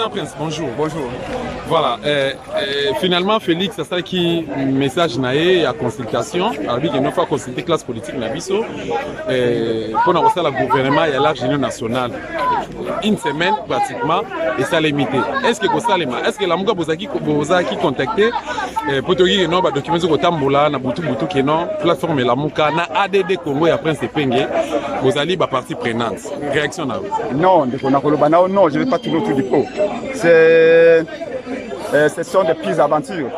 Président Prince, bonjour. Bonjour. Voilà, finalement, Félix, c'est ça qui message naé à consultation. Alors, il y a une fois consulté classe politique na biso pour nous la gouvernement et à l'arche nationale. Une semaine pratiquement et ça limité. Est-ce que ça est-ce que la muka bozaki contacté pour te dire non ba documents ko tambola na butu qui non plateforme la muka na ADD Congo et après c'est pengé bozali ba partie prenante. Réaction na non, non, je vais pas tourner autour du pot. Ce sont des petites aventures.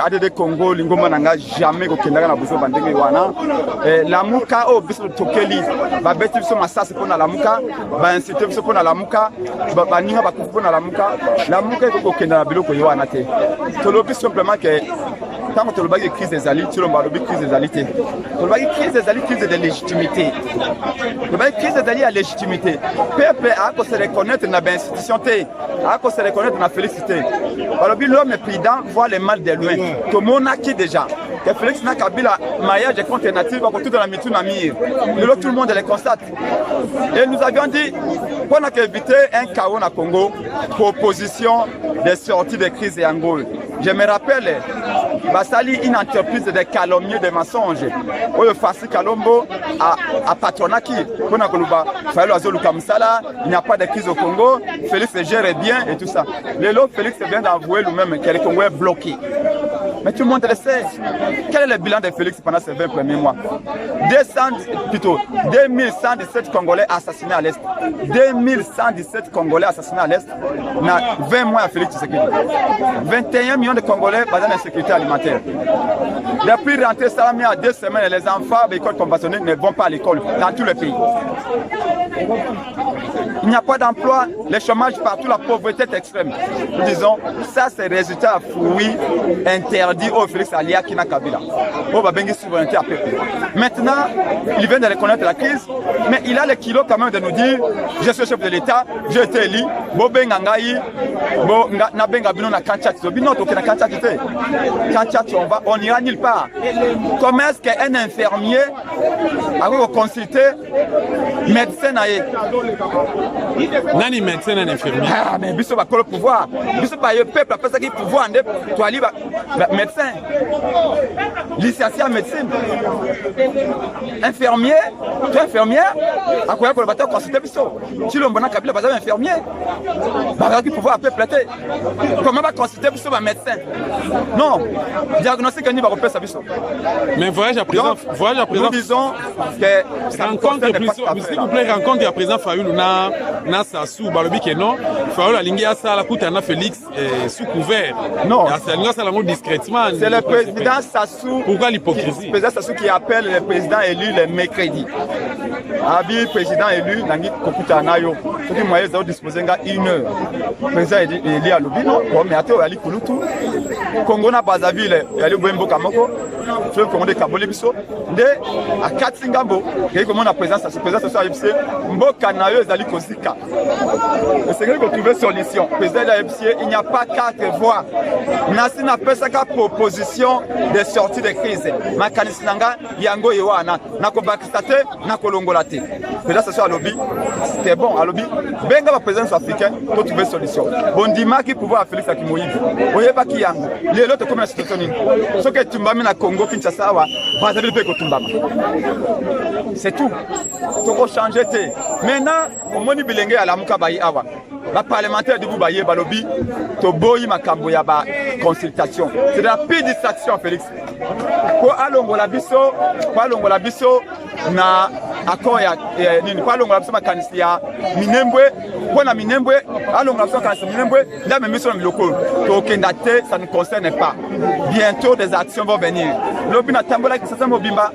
ADD Congo, Lingoma n'a jamais kokendaka na buso bandenge wana. La muka o biso tokeli ba beti biso masasi pona la muka, ba inciter biso pona la muka, ba ninga ba kupona la muka. La muka ko kokenda na biloko wana te. Tolobi simplement que tant que tu as crise des alliés, tu as crise des alliés. Tu as crise des alliés, crise de légitimité. Tu as crise des alliés à légitimité. Peuple a qu'on se reconnaître dans l'institution, a qu'on se reconnaître dans la félicité. L'homme est président voit le mal de loin. Tout le monde a qui déjà. Que Félix n'a qu'à la maillage contre nature, va tout dans la mitu namir. Tout le monde le constate. Et nous avions dit qu'on a évité un chaos au Congo pour opposition des sorties de crise et Angola. Je me rappelle, Basali, une entreprise de calomnie, de mensonges. Oyo Fassi Kalombo à Patronaki, il n'y a pas de crise au Congo, Félix se gère bien et tout ça. Lélo, Félix vient d'avouer lui-même que le Congo est bloqué. Mais tout le monde le sait. Quel est le bilan de Félix pendant ces 20 premiers mois? 2117 Congolais assassinés à l'Est. 2117 Congolais assassinés à l'Est. On a 20 mois à Félix Tshisekedi. 21 millions de Congolais basés dans la sécurité alimentaire. Depuis rentrer Salamia à 2 semaines, les enfants d'école conventionnelle ne vont pas à l'école dans tout le pays. Il n'y a pas d'emploi, le chômage partout, la pauvreté est extrême. Nous disons, ça c'est le résultat fruit interdit au Félix Alia Kina Kabila. Au Babengi souveraineté à peuple. Maintenant, il vient de reconnaître la crise, mais il a le kilo quand même de nous dire, je suis chef de l'État, j'ai été élu, Bobengangaï, Nabenga Bino na Kanchat, Bino Toke na Kanchat, on n'ira nulle part. Comment est-ce qu'un infirmier a consulté médecin naïe? Nani médecin et infirmier? Ah, mais biso ba le pouvoir. Biso ba le peuple après ça qui pouvoir ande toi li médecin. Licencié en médecine. Infirmier, tu es infirmière? À quoi le bateau consulter biso? Si l'on bona Kabila ba infirmier. Ba qui pouvoir peuple té. Comment va consulter biso ba médecin? Non. Diagnostic ni ba repère ça biso. Mais voyage à présent, nous disons que rencontre s'il vous plaît rencontre à présent Fayoulou na Sassou balobi que non Fayoulou alingi asa la kutana Félix sous couvert. Non. Ça la discrètement. C'est le président Sassou. Pourquoi l'hypocrisie? Le président Sassou qui appelle le président élu le mercredi. Abi président élu nangi kokutana yo. Ce qui moyen de disposer nga 1 heure. Président élu à Lubino, mais ato ali kulutu. Congo na Brazzaville, ali Bembo Kamoko. Je veux commander Kaboli Biso. De à Katsingambo, et comme on a présence à ce président Sassou AFC, Mboka na yo ezali kozika. Le Seigneur qu'on trouver solution. Président de l'AFC, il n'y a pas 4 voix. Nasi na pesaka proposition de sortie de crise. Makanisi nanga yango yewana na ko bakistate na ko longolate. Président Sassou à lobby, c'était bon à lobby. Benga la présidence africaine pour trouver solution. Bondima qui pouvoir à Félix Akimoïdi. Oyeba ki yango. Les autres comme la situation ni. Ce que tu m'as mis na Congo Kinshasa wa, Brazzaville pe ko tumbama. C'est tout. Toko changer té. Maintenant, au moni bilenge à la muka bayi awa. La parlementaire de Boubaye Balobi, Toboyi Makambo Yaba consultation. C'est de la pire distraction, Félix. Pour Alongola Bisso, na accord ya nini kwa Alongola Bisso makanisi ya Minembwe, pour na Minembwe, Alongola Bisso makanisi Minembwe, là même mission locaux. Tokendate, ça ne concerne pas. Bientôt des actions vont venir. Lobi na tambola qui s'appelle Mobimba.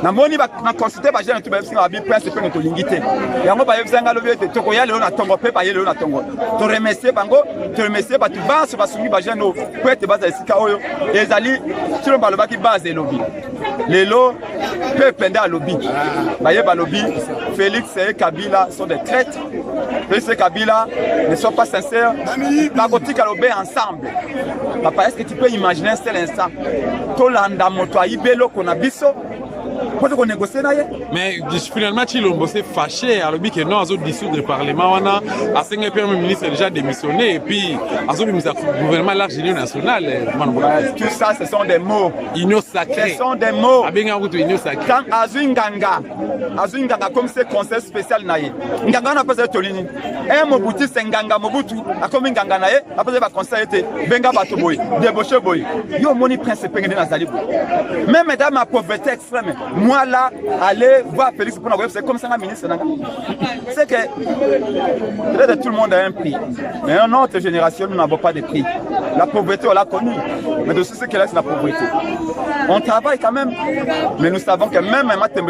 Na moni ba na consulter ba jeune tout ba singa bi prince pe to lingité. Yango ba yebzanga lobi te tokoya lelo na tongo pe ba yelo na tongo. To remercier bango, to remercier ba tu base ba sungi ba jeune po ete base esika oyo. Ezali tiro ba loba ki base lobi. Lelo pe penda lobi. Ba yeba lobi Félix et Kabila sont des traîtres. Félix et Kabila ne sont pas sincères. La gothique a lobé ensemble. Papa, est-ce que tu peux imaginer un seul instant Tolanda moto ibelo kona biso Pour qu'on négocie naie. Mais finalement, Chilombo s'est fâché. Alors, que non, à dissoudre le Parlement, à 5 Premier ministre déjà démissionné, et puis à ce gouvernement large union nationale. Tout ça, ce sont des mots. Union sacrée. Ce sont des mots. Union sacrée. Quand Azunganga, comme ce conseil spécial naie, Nganga n'a pas de tolini. Un Mobutu, c'est Nganga Mobutu, a comme Nganga naie, après le conseil était Benga Batoboy, débauché boy. Yo, moni principe de Nazalibou. Même mesdames, ma pauvreté extrême, moi là, aller voir Félix pour la web, c'est comme ça, la ministre. C'est que peut-être tout le monde a un prix, mais dans notre génération, nous n'avons pas de prix. La pauvreté, on l'a connue, mais de ce qu'elle est, c'est la pauvreté. On travaille quand même, mais nous savons que même un matin,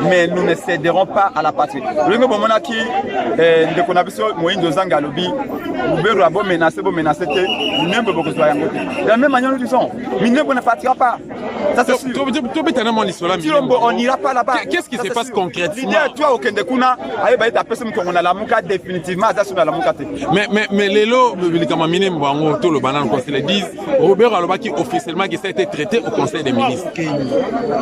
mais nous ne céderons pas à la patrie. Le gars, bon, qui de qu'on a vu sur Moïse de Zangalobi, ou Béro, menacé, nous n'aimons pas beaucoup de soins. De la même manière, nous disons, nous ne partira pas. Ça, c'est sûr. On n'ira pas là-bas. Qu'est-ce qui se passe concrètement? L'idée, toi, au Kendekuna, on a la mouka définitivement, mais les lots, tout le banane, qu'on se le dise, Robert Alobaki officiellement qui ça a été traité au Conseil des ministres.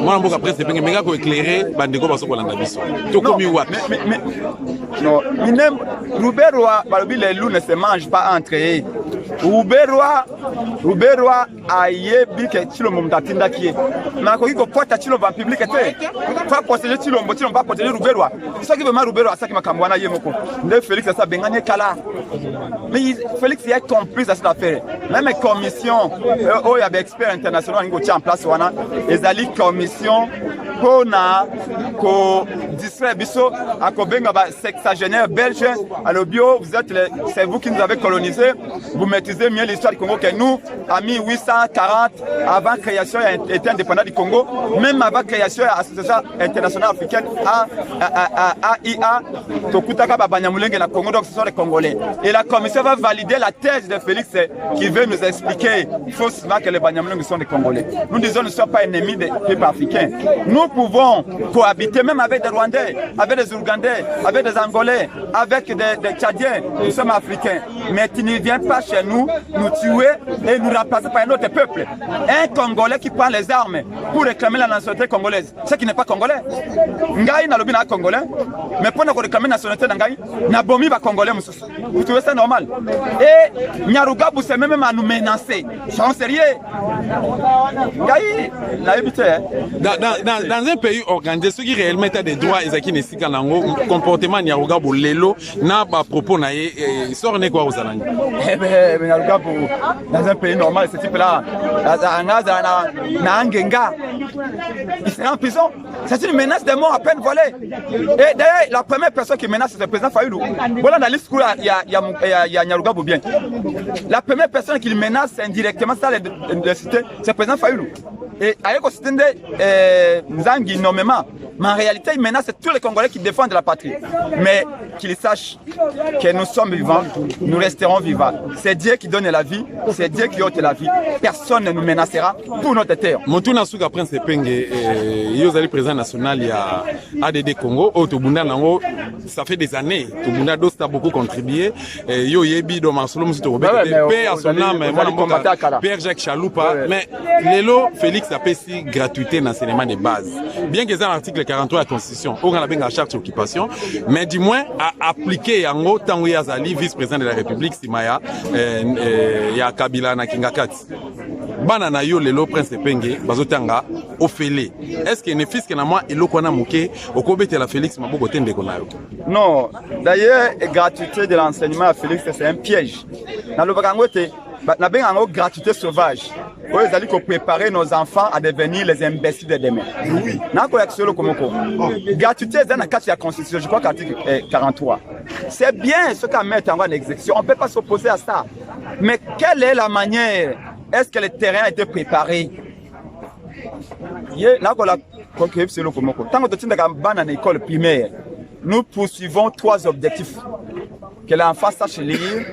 Moi, je après, c'est bien, mais il éclairé, Bandeko Basso Kolandabiso. Non, Robert les loups ne se mangent pas entre eux. Robert a yebi que tu le montatinda qui est. Mais quand il faut porter tu le vent public était. Faut protéger tu le montatin, pas protéger Robert. C'est ça qui veut mal Robert, ça qui m'a camboana yemoko. De Félix ça bengane kala. Mais Félix il est complice à cette affaire. Même commission, il y avait expert international qui en place wana. Les ali commission pour na ko distraire biso à kobenga ba sexagénaire belge à le bio, c'est vous qui nous avez colonisé, vous maîtrisez mieux l'histoire du Congo que nous. En 1840, avant la création était indépendante du Congo, même avant la création de l'Association internationale africaine AIA, Tokutaka Babanyamulenge na Congo, donc ce sont les Congolais. Et la commission va valider la thèse de Félix qui veut nous expliquer faussement que les Banyamulenge sont des Congolais. Nous disons nous ne sommes pas ennemis des peuples africains. Nous pouvons cohabiter même avec des Rwandais, avec des Ougandais, avec des Angolais, avec des Tchadiens. Nous sommes africains. Mais tu ne viens pas chez nous, nous tuer et nous remplacer par un autre peuple. Un Congolais qui prend les armes pour réclamer la nationalité congolaise, ce qui n'est pas congolais. Ngai na lobina congolais, mais pour réclamer la nationalité d'Ngai, na bomi ba congolais. Vous trouvez ça normal? Et Nyarugabu c'est même à nous menacer. Sont sérieux? Ngai, na évité. Dans un pays organisé, ceux qui réellement ont des droits, ils ont des comportement Nyarugabu lelo na ba propos na ye sort ne quoi aux alangs. Eh ben Nyarugabu dans un pays normal, ce type-là, il sera en prison. C'est une menace de mort à peine volée. Et d'ailleurs, la première personne qui menace, c'est le président Fayoulou. Voilà, dans la liste, il y a Nyarugabu bien. La première personne qui le menace indirectement, c'est le président Fayoulou. Et avec le système de Nzangi, nommément, mais en réalité, il menace tous les Congolais qui défendent la patrie. Mais qu'ils sachent que nous sommes vivants, nous resterons vivants. C'est Dieu qui donne la vie, c'est Dieu qui ôte la vie. Personne ne nous menacera pour notre terre. Montuna Souga Prince Penge, Yozali président national, il y a ADD Congo, Otobunda Nango, ça fait des années. Tobunda Dost a beaucoup contribué. Yo Yebi, Domarsolom, Père à son âme, Père Jacques Chaloupa. Mais Lélo, Félix a payé gratuité dans le cinéma de base. Bien que ça, l'article 43 de la Constitution, on a bien la charte d'occupation, mais du moins à appliquer en haut, tant que Yazali, vice-président de la République, Simaya, il y a Kabila na Kingakati. Banana yo lelo Prince Penge, bazotanga, ofele. Est-ce qu'il y a un fils qui n'a moi et l'eau qu'on a mouqué, au Kobe la Félix Maboko Tende Konayo? Non, d'ailleurs, gratuité de l'enseignement à Félix, c'est un piège. Dans le Bagangote, n'a bien en gratuité sauvage. Vous allez préparer nos enfants à devenir les imbéciles de demain. Oui. Gratuité, c'est dans la Constitution, je crois qu'article 43. C'est bien ce qu'on met en exécution. On ne peut pas s'opposer à ça. Mais quelle est la manière? Est-ce que le terrain a été préparé? Tant que tu es en école primaire, nous poursuivons 3 objectifs. Que l'enfant sache lire,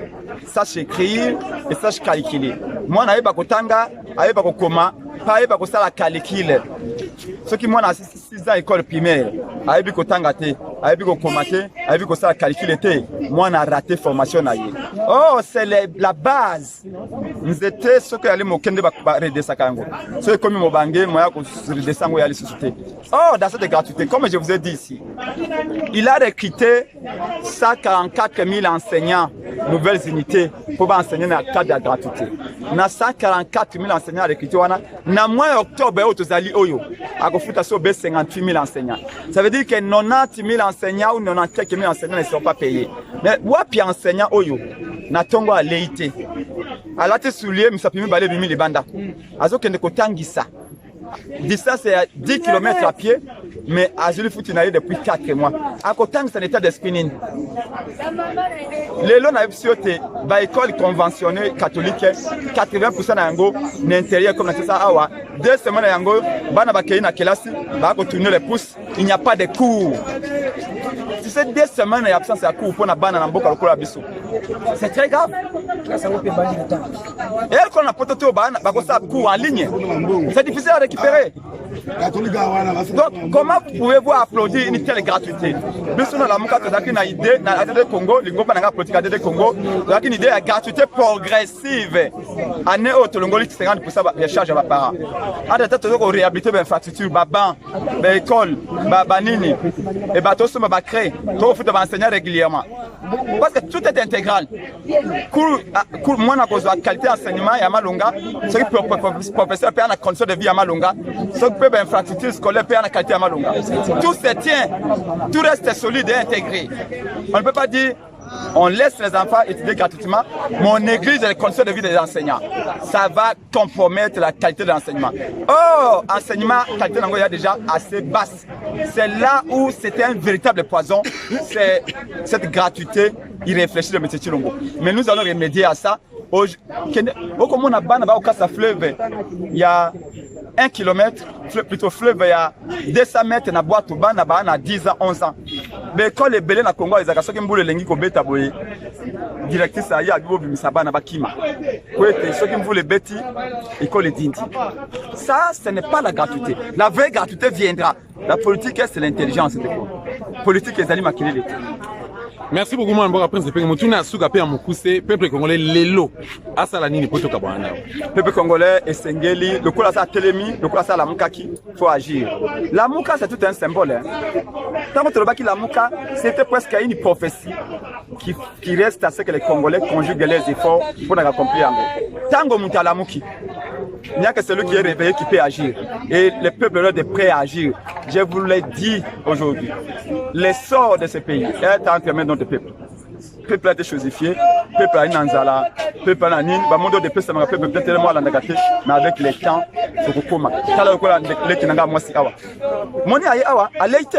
sache écrire et sache calculer. Moi, je n'ai pas comment, pas la calcul. Ceux qui m'ont 6 ans à l'école primaire, je n'ai ayebi ko commenter, ayebi ko ça calculer té. Moi on a raté formation na ye. Oh, c'est la base. Nous étions ceux qui allaient me kende ba redesaka yango. Ceux comme mo bangé, moi ko redesanga ya société. Oh, dans cette gratuité, comme je vous ai dit ici. Il a recruté 144 000 enseignants, nouvelles unités pour enseigner dans le cadre de la gratuité. On a 144 000 enseignants recrutés. Dans le mois d'octobre, il y a 58 000 enseignants. Ça veut dire que 90 000 enseignants ou 94 000 enseignants ne sont pas payés. Mais wapi enseignants, na tongo a leité. À la tête soulier, nous sapons balé 2000 les bandas. Azo kende kotangisa. Distance c'est à 10 km à pied, mais à Zulu Foutinaï depuis 4 mois. À côté, c'est un état d'esprit. Les lois n'ont pas école conventionnelle catholique, 80% d'Ango, l'intérieur comme ça. 2 semaines d'Ango, Bana Bakei na Kelasi, Bako tourner les pouces, il n'y a pas de cours. Si c'est 2 semaines d'absence à cours pour la Bana Namboka le Kolabiso, c'est très grave. Et qu'on a peut-être au Bana, Bako ça cours en ligne. C'est difficile à récupérer. Donc, comment pouvez-vous applaudir une telle gratuité? Nous la Mouka une idée, dans l'ADD Congo, l'Ingopa politique ADD Congo, une idée de gratuité progressive. Année haute, le 50% des charges à parents. En fait, tu dois réhabiliter l'infrastructure, baban, l'école, babanini, et bateau se m'a créé, tu dois enseigner régulièrement. Parce que tout est intégral. Moi, on a qualité d'enseignement à Malonga, ceux qui professeurs payent la condition de vie à Malonga, ceux qui peuvent infrastructure scolaire payent la qualité à Malonga. Tout se tient, tout reste solide et intégré. On ne peut pas dire on laisse les enfants étudier gratuitement, mais on néglige les conditions de vie des enseignants. Ça va compromettre la qualité de l'enseignement. Oh, enseignement, qualité d'enseignement est déjà assez basse. C'est là où c'était un véritable poison, c'est cette gratuité irréfléchie de M. Chilombo. Mais nous allons remédier à ça. Au comme on a au fleuve, il y a 1 km, plutôt fleuve, il y a 200 mètres, na boîte au ban, na 10 ans, 11 ans. Mais quand les belés na Congo, ils ont fait un boule lengi ko beta boye. Directrice a ya bibo bimisaba na bakima. Ko ete ceux qui voulaient beti, ils ko les dindi. Ça, ce n'est pas la gratuité. La vraie gratuité viendra. La politique, c'est l'intelligence. Politique, c'est maquiller l'État. Merci beaucoup, mon bon prince de Penge. Mutuna asuka pe amukuse peuple congolais lelo asala nini poto kabwana. Peuple congolais est sengeli, le kola sa telemi, le kola sa la mukaki, faut agir. La muka c'est tout un symbole. Tant que le baki la muka, c'était presque une prophétie qui reste à ce que les Congolais conjuguent les efforts pour accomplir. Tango muta la muki. Il n'y a que celui qui est réveillé qui peut agir. Et le peuple est prêt à agir. Je vous l'ai dit aujourd'hui. L'essor de ce pays est entre les mains de notre peuple. Le peuple a été chosifié, le peuple a une anzala, le peuple a une nine, le monde de peuple, ça m'a fait peut-être tellement la négative, mais avec les temps, c'est beaucoup mal. Quand on a les qui n'ont moi si awa. Moni aye awa, a l'été,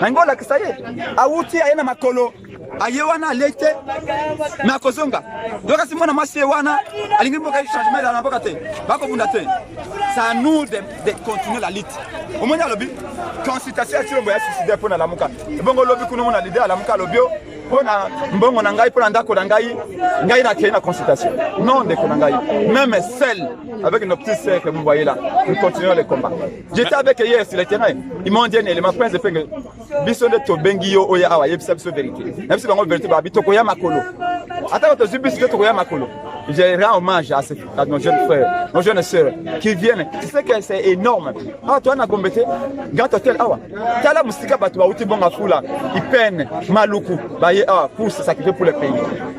n'angola que ça y est. A outi aye na makolo. Ayewana lete na kozonga donc si mwana masi wana alingi mboka changement dans la mboka te bako bunda te c'est à nous de continuer la lutte au moins lobi consultation sur le suicide pour la muka bongo lobi kuno mona leader la muka lobio pona mbongo na ngai pona ndako na ngai na kena consultation non de konangai même celle avec nos petits sœurs que vous voyez là nous continuons le combat. J'étais avec hier sur le terrain ils m'ont dit élément prince de Penge biso de to bengi yo oya awa yebisa biso vérité même si bango vérité ba bitoko ya makolo ata to zubi si to ya makolo. Je rends hommage à nos jeunes frères, nos jeunes sœurs qui viennent. Tu sais que c'est énorme. Ah, toi, on a gombete, grand hôtel, awa. Tala musika batu auti bonga fula, ipene, maluku, baye awa pour se sacrifier pour le pays.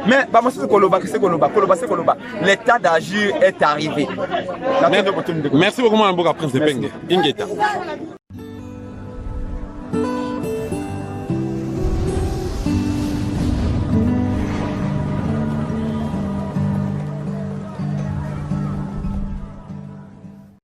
Mais bah moi c'est koloba, c'est koloba. L'état d'agir est arrivé. Merci beaucoup, mon Prince de Penge. Ingeta.